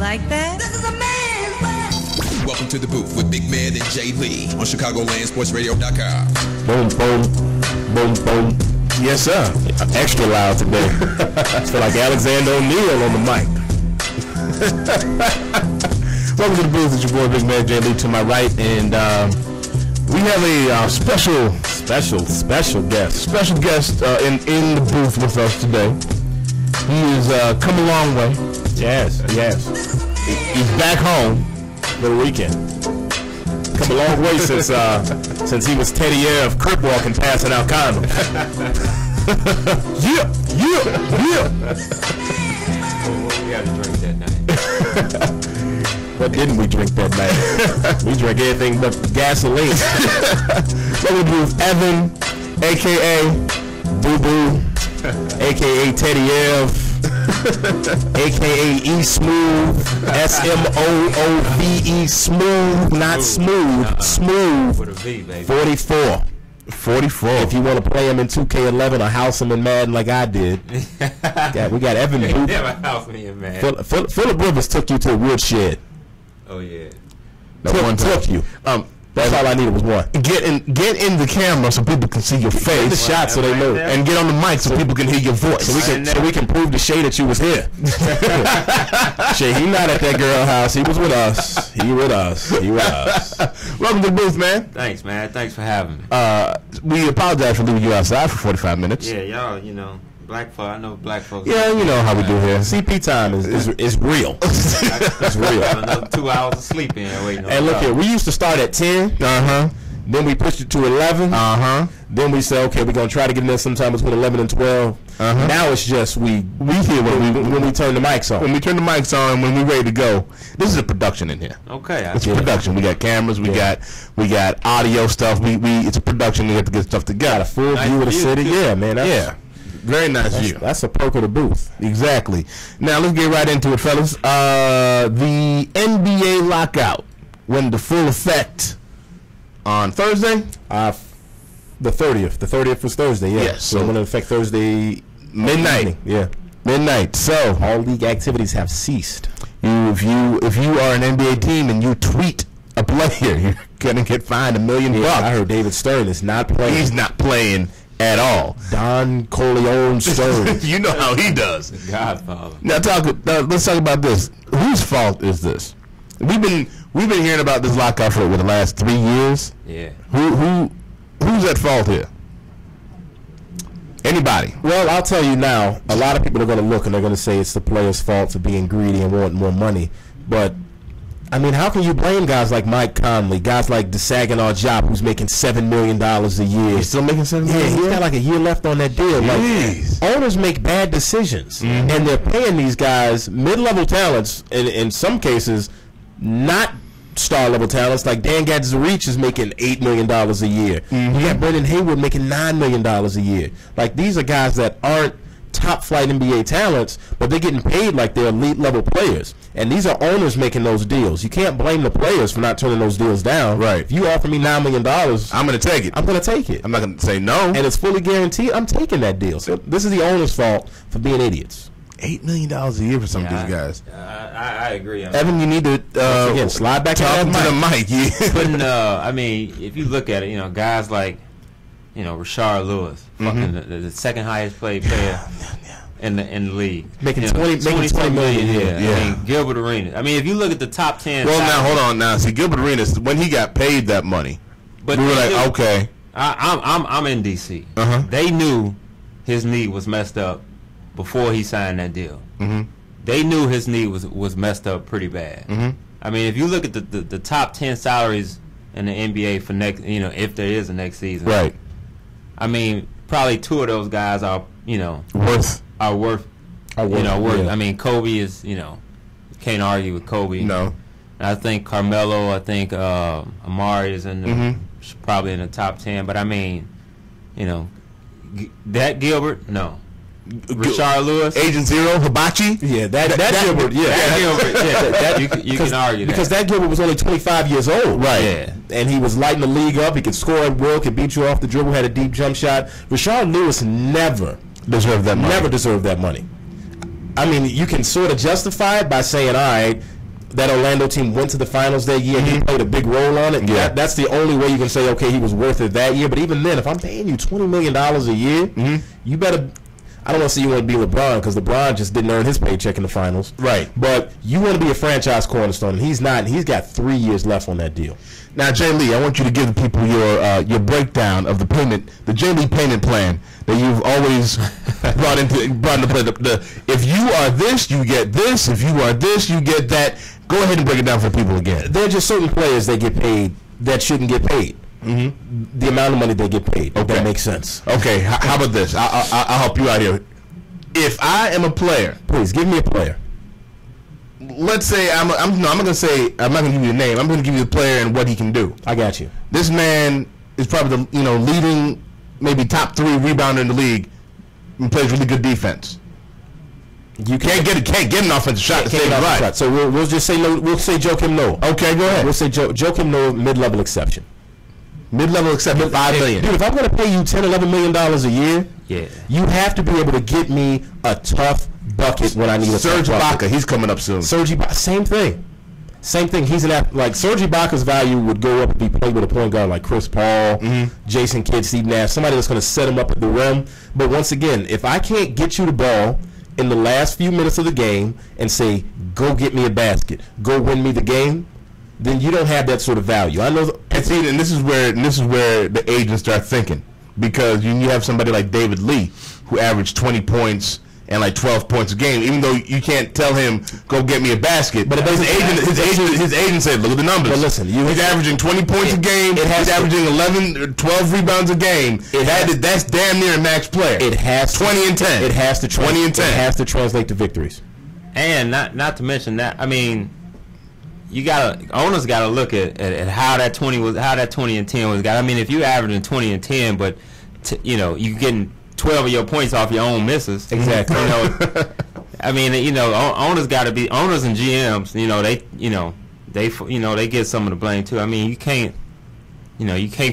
like that? This is a man's world. Welcome to the booth with Big Man and Jay Lee on ChicagolandSportsRadio.com. Boom, boom, boom, boom. Yes, sir. Extra loud today. I feel like Alexander O'Neal on the mic. Welcome to the booth. It's your boy Big Man Jay Lee to my right, and we have a special guest in the booth with us today. He has come a long way. Yes. He's back home for the weekend. Come a long way since he was Teddy Air of crip walking, passing out condoms. Yeah. We got to drink that night. What didn't we drink that night? We drank anything but gasoline. Welcome to Evinn, a.k.a. Boo Boo, a.k.a. Teddy Ev, a.k.a. E Smooth, S-M-O-O-V-E, Smooth, not smooth, smooth. With a V, baby. 44. If you want to play him in 2K11 or house him in Madden like I did. We got Evinn Boo. Never house me in Madden. Phillip Rivers took you to a woodshed. Oh, yeah. Took you. That's all I needed was one. Get in the camera so people can see your face. Get the shot so they know, and get on the mic so people can hear your voice. So we can prove to Shay that you was here. Shay, he not at that girl house. He was with us. He with us. Welcome to the booth, man. Thanks, man. Thanks for having me. We apologize for leaving you outside for 45 minutes. Yeah, y'all, black folks. I know black folks. Yeah, you know how we do here. CP time is real. It's real. Another 2 hours of sleep in waiting on. And look here, we used to start at 10. Then we pushed it to 11. Then we said, okay, we're gonna try to get in there sometime between 11 and 12. Now it's just we hear when we turn the mics on. When we turn the mics on, when we're ready to go. This is a production in here. Okay. It's a production. We got cameras. We got audio stuff. It's a production. We have to get stuff together. A full view of the city. Yeah, man. Very nice view. That's a perk of the booth. Exactly. Now let's get right into it, fellas. The NBA Lockout went into full effect on Thursday. The 30th. The 30th was Thursday. Yeah. Yes. So it went into effect Thursday midnight. Yeah. Midnight. So all league activities have ceased. If you are an NBA team and you tweet a player, you're gonna get fined $1 million. I heard David Stern is not playing. He's not playing at all. Don Corleone Stern. You know how he does. Godfather. Now let's talk about this. Whose fault is this? We've been hearing about this lockout for the last 3 years. Yeah. Who's at fault here? Anybody? Well, I'll tell you now. A lot of people are going to look and they're going to say it's the players' fault for being greedy and wanting more money. But I mean, how can you blame guys like Mike Conley, guys like the Saginaw Job, who's making $7 million a year? He's still making $7 million? Yeah, he's got like a year left on that deal. Like, owners make bad decisions, and they're paying these guys mid-level talents, in some cases, not star-level talents. Like Dan Gadzuric is making $8 million a year. You got Brendan Hayward making $9 million a year. Like, these are guys that aren't top-flight NBA talents, but they're getting paid like they're elite-level players. And these are owners making those deals. You can't blame the players for not turning those deals down. Right. If you offer me $9 million, I'm going to take it. I'm going to take it. I'm not going to say no. And it's fully guaranteed. I'm taking that deal. So this is the owner's fault for being idiots. $8 million a year for some of these guys. I agree. Evinn, you need to again slide back to the mic. Putting, I mean, if you look at it, guys like, Rashard Lewis, fucking the second highest paid player in the league, making $20 million. Yeah. I mean, Gilbert Arenas. I mean, if you look at the top 10. Well, now hold on. Now, see, Gilbert Arenas, when he got paid that money, but we were like, okay. I'm in DC. They knew his knee was messed up before he signed that deal. They knew his knee was messed up pretty bad. I mean, if you look at the top 10 salaries in the NBA for next, if there is a next season, right? I mean, probably 2 of those guys are, worth. Yeah. I mean, Kobe is, can't argue with Kobe. No. And I think Carmelo, Amari is probably in the top 10. But I mean, that Gilbert, no. Rashard Lewis, Agent Zero, Hibachi. Yeah, that Gilbert. Yeah, that Gilbert. Yeah, you can argue that because that Gilbert was only 25 years old, right? Yeah, and he was lighting the league up. He could score at will, could beat you off the dribble, had a deep jump shot. Rashard Lewis never deserved that money. I mean, you can sort of justify it by saying, all right, that Orlando team went to the finals that year. He played a big role on it. Yeah. That's the only way you can say, okay, he was worth it that year. But even then, if I'm paying you $20 million a year, you better. I don't want to say you want to be LeBron because LeBron just didn't earn his paycheck in the finals. Right. But you want to be a franchise cornerstone, and he's not. And he's got 3 years left on that deal. Now, Jay Lee, I want you to give the people your breakdown of the Jay Lee payment plan that you've always brought into play. If you are this, you get this. If you are this, you get that. Go ahead and break it down for people again. There are just certain players that get paid that shouldn't get paid. The amount of money they get paid. If that makes sense. Okay, how about this? I'll help you out here. If I am a player, please give me a player. Let's say I'm not going to give you a name. I'm going to give you the player and what he can do. I got you. This man is probably the leading, maybe top 3 rebounder in the league, and plays really good defense. You can't get an offensive shot to save the right. So we'll just say no. We'll say Joakim Noah. Okay, go ahead. We'll say Joakim Noah, mid-level exception. Mid-level exception, $5 million. Dude, if I'm going to pay you $10-11 million a year, you have to be able to get me a tough bucket when I need a Serge tough bucket. Ibaka, he's coming up soon. Serge Ibaka, same thing. He's Serge Ibaka's value would go up if he played with a point guard like Chris Paul, Jason Kidd, Steve Nash, somebody that's going to set him up at the rim. But once again, if I can't get you the ball in the last few minutes of the game and say, go get me a basket, go win me the game, then you don't have that sort of value. I know, and this is where the agents start thinking, because you have somebody like David Lee who averaged 20 points and like 12 points a game, even though you can't tell him go get me a basket. But his agent said, look at the numbers. But listen, he's averaging 20 points a game. He's averaging 11 or 12 rebounds a game. That's damn near a max player. It has 20 and 10. It has to 20 and 10. It has to translate to victories. And not to mention that, I mean, owners gotta look at how that 20 and 10 was. I mean, if you averaging 20 and 10, but you getting 12 of your points off your own misses. Exactly. I mean, owners got to be owners and GMs. They get some of the blame too. I mean, you can't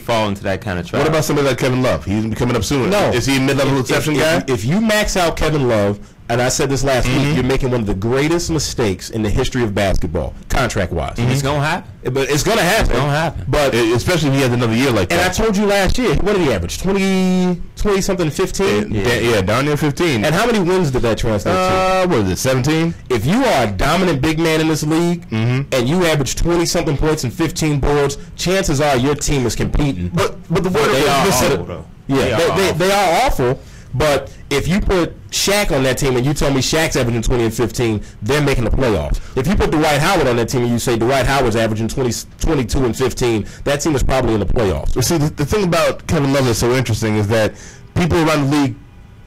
fall into that kind of trap. What about somebody like Kevin Love? He's coming up soon. No, is he a mid-level exception guy? If you max out Kevin Love, and I said this last week, you're making one of the greatest mistakes in the history of basketball, contract-wise. It's gonna happen. But it's gonna happen. It's gonna happen. But especially if he has another year like that. And I told you last year, what did he average? 20-something, 15? Yeah, down near 15. And how many wins did that translate to? What is it, 17? If you are a dominant big man in this league, and you average 20-something points and 15 boards, chances are your team is competing. But the word they are awful, though. Yeah, they are awful. But if you put Shaq on that team and you tell me Shaq's averaging 20 and 15, they're making the playoffs. If you put Dwight Howard on that team and you say Dwight Howard's averaging 22 and 15, that team is probably in the playoffs. Well, see, the thing about Kevin Love that's so interesting is that people around the league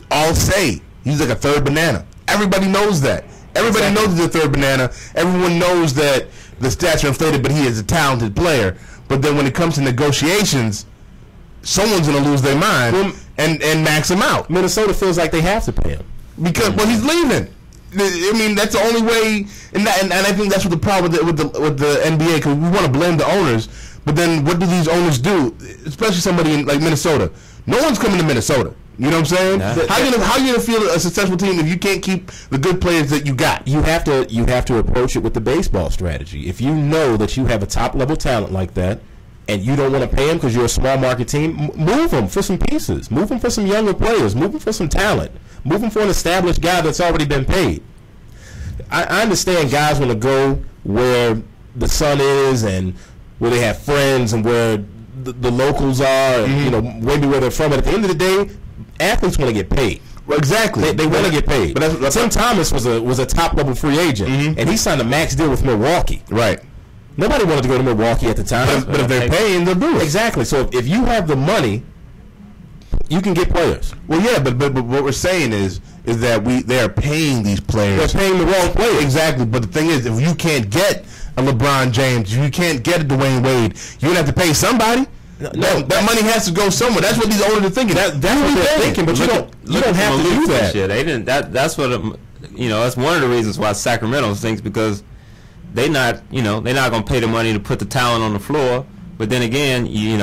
all say he's like a third banana. Everybody knows that. Everybody knows he's a third banana. Everyone knows that the stats are inflated, but he is a talented player. But then when it comes to negotiations, someone's going to lose their mind and max him out. Minnesota feels like they have to pay him because he's leaving. I mean, that's the only way, and I think that's what the problem with the NBA, because we want to blame the owners, but then what do these owners do? Especially somebody in like Minnesota. No one's coming to Minnesota. You know what I'm saying? Yeah. How you gonna feel a successful team if you can't keep the good players that you got? You have to approach it with the baseball strategy. If you know that you have a top level talent like that, and you don't want to pay them because you're a small market team, move them for some pieces. Move them for some younger players. Move them for some talent. Move them for an established guy that's already been paid. I understand guys want to go where the sun is and where they have friends and where the locals are, and, maybe where they're from. But at the end of the day, athletes want to get paid. Well, exactly. They want to get paid. But Tim Thomas was a top-level free agent, and he signed a max deal with Milwaukee. Right. Nobody wanted to go to Milwaukee at the time. But if they're paying, they'll do it. Exactly. So if you have the money, you can get players. Well, yeah, but what we're saying is that they are paying these players. They're paying the wrong players. Exactly. But the thing is, if you can't get a LeBron James, if you can't get a Dwayne Wade, you're going to have to pay somebody. That money has to go somewhere. That's what these owners are thinking. That's what they're thinking. But you don't have to do that. They didn't. That's what that's one of the reasons why Sacramento thinks, because they're not going to pay the money to put the talent on the floor. But then again, you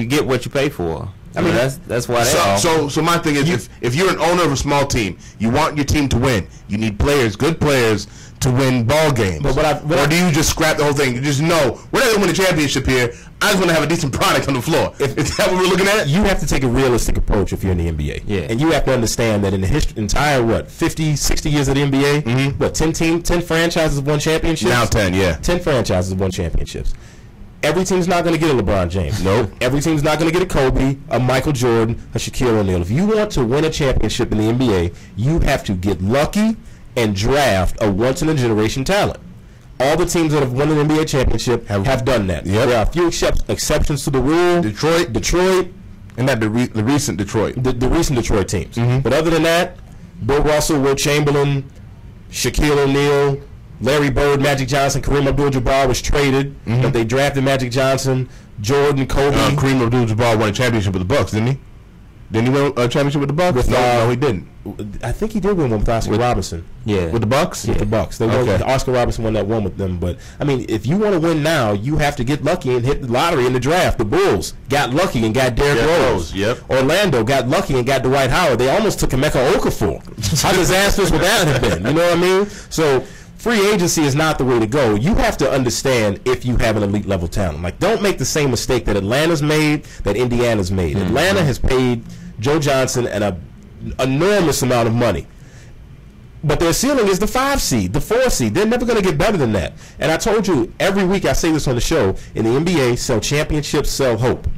get what you pay for. I mean, that's why they all. So my thing is, if you're an owner of a small team, you want your team to win. You need players, good players, to win ball games. Or do you just scrap the whole thing? You just know we're not going to win a championship here. I just want to have a decent product on the floor. Is that what we're looking at? You have to take a realistic approach if you're in the NBA. Yeah. And you have to understand that in the entire 50, 60 years of the NBA, 10 franchises won championships. Now 10, yeah. 10 franchises won championships. Every team's not going to get a LeBron James. Nope. Every team's not going to get a Kobe, a Michael Jordan, a Shaquille O'Neal. If you want to win a championship in the NBA, you have to get lucky and draft a once-in-a-generation talent. All the teams that have won an NBA championship have done that. Yep. There are a few exceptions to the rule. Detroit, and not the recent Detroit. The recent Detroit teams. But other than that, Bill Russell, Will Chamberlain, Shaquille O'Neal, Larry Bird, Magic Johnson, Kareem Abdul-Jabbar was traded, but they drafted Magic Johnson, Jordan, Kobe. Kareem Abdul-Jabbar won a championship with the Bucks, didn't he? Didn't he win a championship with the Bucks? No, he didn't. I think he did win one with Oscar Robertson. Yeah, with the Bucks. With the Bucks, they won. Oscar Robertson won that one with them. But I mean, if you want to win now, you have to get lucky and hit the lottery in the draft. The Bulls got lucky and got Derrick Rose. Yep. Orlando got lucky and got Dwight Howard. They almost took Emeka Okafor. How disastrous would that have been? You know what I mean? So free agency is not the way to go. You have to understand if you have an elite level talent. Like, don't make the same mistake that Atlanta's made, that Indiana's made. Atlanta has paid Joe Johnson an enormous amount of money. But their ceiling is the 5 seed, the 4 seed. They're never going to get better than that. And I told you, every week I say this on the show, in the NBA, sell championships, sell hope.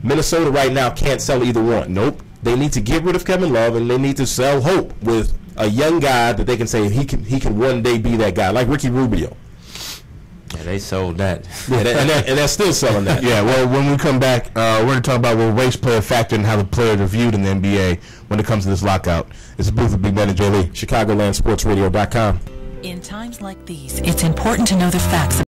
Minnesota right now can't sell either one. Nope. They need to get rid of Kevin Love, and they need to sell hope with a young guy that they can say he can one day be that guy, like Ricky Rubio. Yeah, they sold that. Yeah, and they're still selling that. Yeah, well, when we come back, we're going to talk about will race play a factor in how the players are viewed in the NBA when it comes to this lockout. It's a booth with Big Ben and Jay Lee. ChicagolandSportsRadio.com. In times like these, it's important to know the facts